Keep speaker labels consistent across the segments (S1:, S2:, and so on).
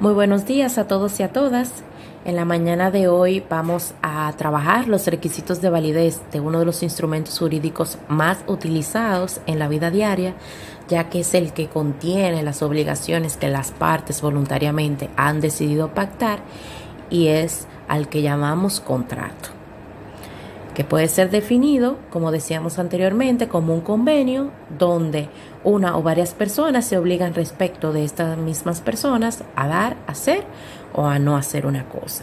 S1: Muy buenos días a todos y a todas. En la mañana de hoy vamos a trabajar los requisitos de validez de uno de los instrumentos jurídicos más utilizados en la vida diaria, ya que es el que contiene las obligaciones que las partes voluntariamente han decidido pactar y es al que llamamos contrato, que puede ser definido, como decíamos anteriormente, como un convenio donde una o varias personas se obligan respecto de estas mismas personas a dar, hacer o a no hacer una cosa.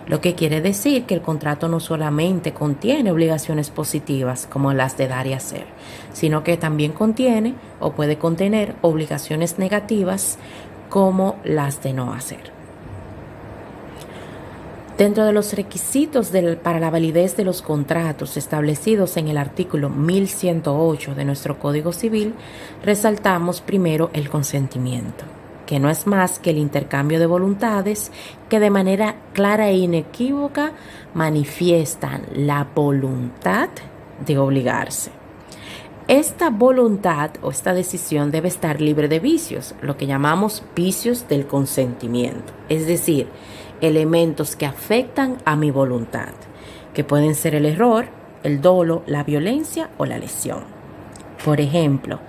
S1: Lo que quiere decir que el contrato no solamente contiene obligaciones positivas como las de dar y hacer, sino que también contiene o puede contener obligaciones negativas como las de no hacer. Dentro de los requisitos para la validez de los contratos establecidos en el artículo 1108 de nuestro Código Civil, resaltamos primero el consentimiento, que no es más que el intercambio de voluntades que de manera clara e inequívoca manifiestan la voluntad de obligarse. Esta voluntad o esta decisión debe estar libre de vicios, lo que llamamos vicios del consentimiento, es decir, elementos que afectan a mi voluntad, que pueden ser el error, el dolo, la violencia o la lesión. Por ejemplo,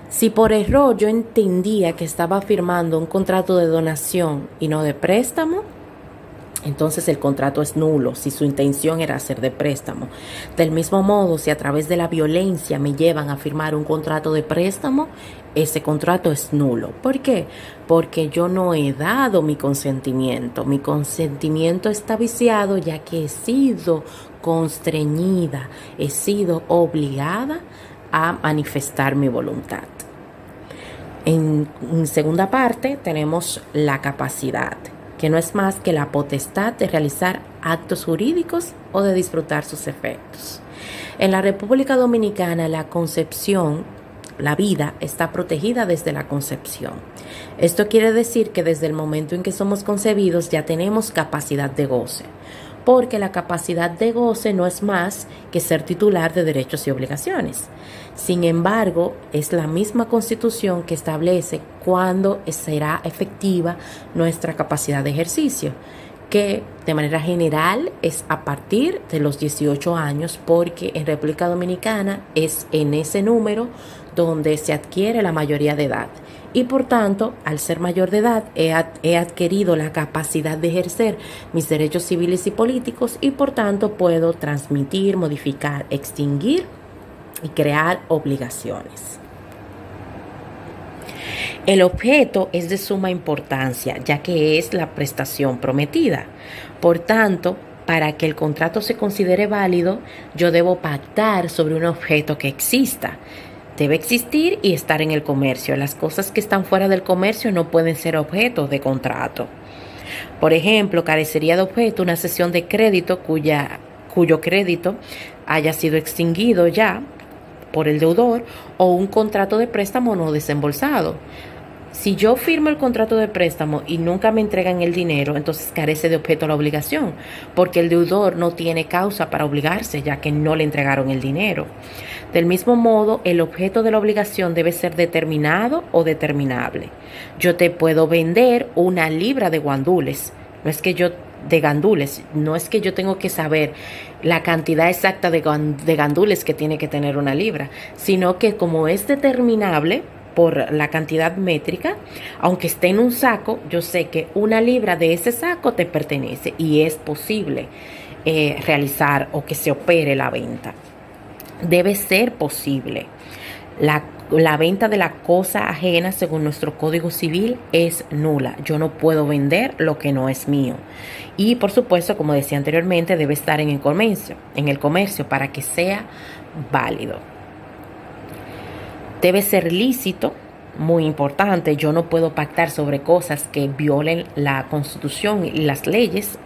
S1: si por error yo entendía que estaba firmando un contrato de donación y no de préstamo, entonces el contrato es nulo si su intención era hacer de préstamo. Del mismo modo, si a través de la violencia me llevan a firmar un contrato de préstamo, ese contrato es nulo. ¿Por qué? Porque yo no he dado mi consentimiento. Mi consentimiento está viciado ya que he sido constreñida, he sido obligada a manifestar mi voluntad. En segunda parte tenemos la capacidad, que no es más que la potestad de realizar actos jurídicos o de disfrutar sus efectos. En la República Dominicana, la concepción, la vida, está protegida desde la concepción. Esto quiere decir que desde el momento en que somos concebidos ya tenemos capacidad de goce, porque la capacidad de goce no es más que ser titular de derechos y obligaciones. Sin embargo, es la misma Constitución que establece cuándo será efectiva nuestra capacidad de ejercicio, que de manera general es a partir de los 18 años, porque en República Dominicana es en ese número donde se adquiere la mayoría de edad. Y por tanto, al ser mayor de edad, he adquirido la capacidad de ejercer mis derechos civiles y políticos y por tanto puedo transmitir, modificar, extinguir y crear obligaciones. El objeto es de suma importancia, ya que es la prestación prometida. Por tanto, para que el contrato se considere válido, yo debo pactar sobre un objeto que exista. Debe existir y estar en el comercio. Las cosas que están fuera del comercio no pueden ser objeto de contrato. Por ejemplo, carecería de objeto una cesión de crédito cuyo crédito haya sido extinguido ya por el deudor o un contrato de préstamo no desembolsado. Si yo firmo el contrato de préstamo y nunca me entregan el dinero, entonces carece de objeto la obligación, porque el deudor no tiene causa para obligarse, ya que no le entregaron el dinero. Del mismo modo, el objeto de la obligación debe ser determinado o determinable. Yo te puedo vender una libra de gandules, no es que yo tengo que saber la cantidad exacta de gandules que tiene que tener una libra, sino que como es determinable por la cantidad métrica, aunque esté en un saco, yo sé que una libra de ese saco te pertenece y es posible realizar o que se opere la venta. Debe ser posible. La venta de la cosa ajena, según nuestro Código Civil, es nula. Yo no puedo vender lo que no es mío. Y por supuesto, como decía anteriormente, debe estar en el comercio para que sea válido. Debe ser lícito, muy importante. Yo no puedo pactar sobre cosas que violen la Constitución y las leyes.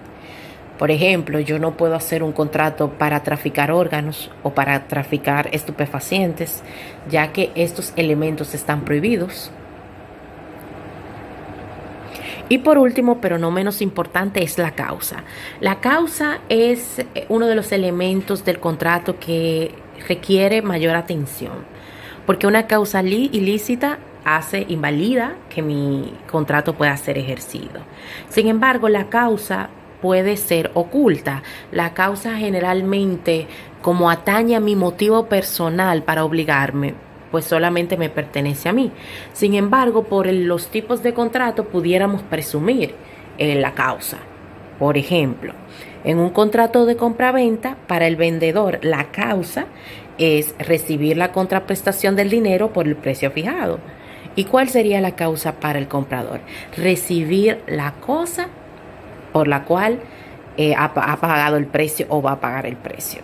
S1: Por ejemplo, yo no puedo hacer un contrato para traficar órganos o para traficar estupefacientes, ya que estos elementos están prohibidos. Y por último, pero no menos importante, es la causa. La causa es uno de los elementos del contrato que requiere mayor atención, porque una causa ilícita invalida que mi contrato pueda ser ejercido. Sin embargo, la causa puede ser oculta. La causa generalmente, como atañe a mi motivo personal para obligarme, pues solamente me pertenece a mí. Sin embargo, por los tipos de contrato pudiéramos presumir la causa. Por ejemplo, en un contrato de compraventa, para el vendedor, la causa es recibir la contraprestación del dinero por el precio fijado. ¿Y cuál sería la causa para el comprador? Recibir la cosa por la cual ha pagado el precio o va a pagar el precio.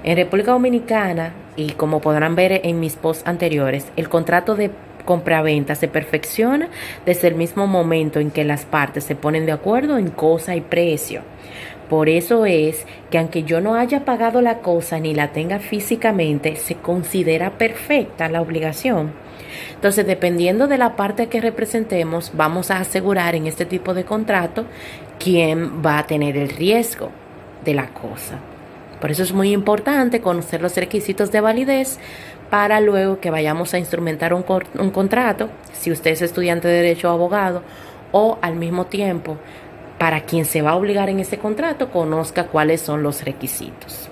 S1: En República Dominicana, y como podrán ver en mis posts anteriores, el contrato de compraventa se perfecciona desde el mismo momento en que las partes se ponen de acuerdo en cosa y precio. Por eso es que aunque yo no haya pagado la cosa ni la tenga físicamente, se considera perfecta la obligación. Entonces, dependiendo de la parte que representemos, vamos a asegurar en este tipo de contrato quién va a tener el riesgo de la cosa. Por eso es muy importante conocer los requisitos de validez para luego que vayamos a instrumentar un contrato, si usted es estudiante de Derecho o abogado, o al mismo tiempo, para quien se va a obligar en ese contrato, conozca cuáles son los requisitos.